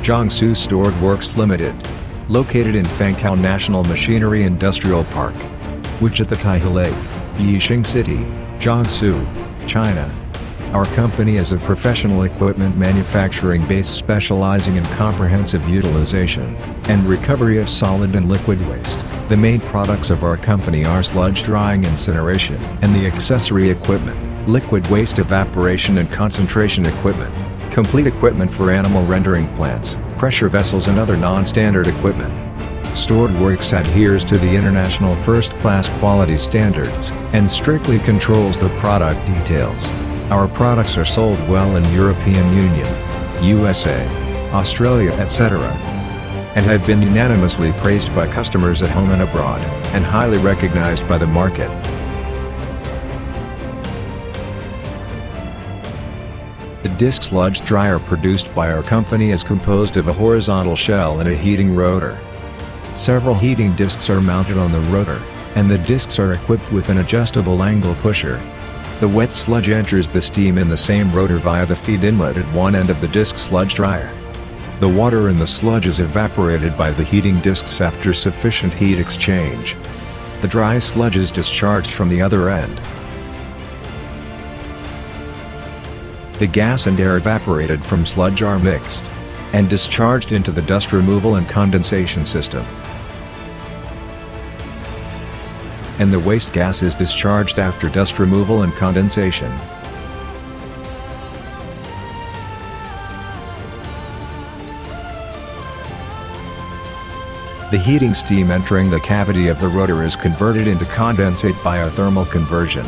JIANGSU STORD WORKS Ltd. Located in Fangqiao National Machinery Industrial Park, Wichita Lake, Yixing City, Jiangsu, China. Our company is a professional equipment manufacturing base specializing in comprehensive utilization and recovery of solid and liquid waste. The main products of our company are sludge drying, incineration, and the accessory equipment, liquid waste evaporation and concentration equipment, complete equipment for animal rendering plants, pressure vessels and other non-standard equipment. Stordworks adheres to the international first-class quality standards and strictly controls the product details. Our products are sold well in European Union, USA, Australia etc. and have been unanimously praised by customers at home and abroad, and highly recognized by the market. The disc sludge dryer produced by our company is composed of a horizontal shell and a heating rotor. Several heating discs are mounted on the rotor, and the discs are equipped with an adjustable angle pusher. The wet sludge enters the steam in the same rotor via the feed inlet at one end of the disc sludge dryer. The water in the sludge is evaporated by the heating discs after sufficient heat exchange. The dry sludge is discharged from the other end. The gas and air evaporated from sludge are mixed and discharged into the dust removal and condensation system. And the waste gas is discharged after dust removal and condensation. The heating steam entering the cavity of the rotor is converted into condensate by a thermal conversion,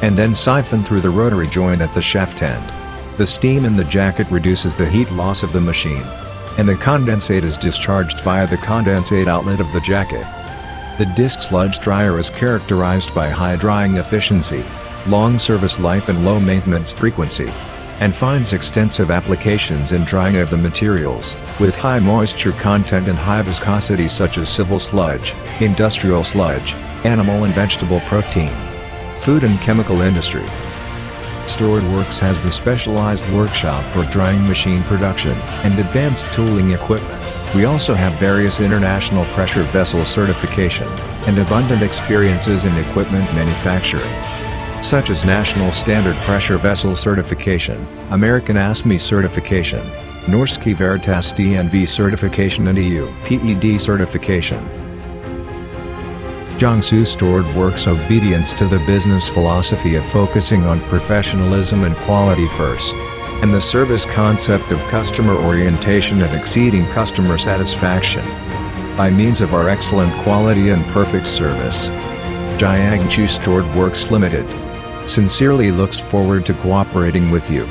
and then siphoned through the rotary joint at the shaft end. The steam in the jacket reduces the heat loss of the machine, and the condensate is discharged via the condensate outlet of the jacket. The disc sludge dryer is characterized by high drying efficiency, long service life and low maintenance frequency, and finds extensive applications in drying of the materials, with high moisture content and high viscosity such as civil sludge, industrial sludge, animal and vegetable protein, food and chemical industry. Stordworks has the specialized workshop for drying machine production and advanced tooling equipment. We also have various international pressure vessel certification and abundant experiences in equipment manufacturing, such as National Standard Pressure Vessel Certification, American ASME Certification, Norske Veritas DNV Certification and EU PED Certification. JIANGSU Stordworks obedience to the business philosophy of focusing on professionalism and quality first, and the service concept of customer orientation and exceeding customer satisfaction by means of our excellent quality and perfect service. JIANGSU STORD WORKS Ltd. sincerely looks forward to cooperating with you.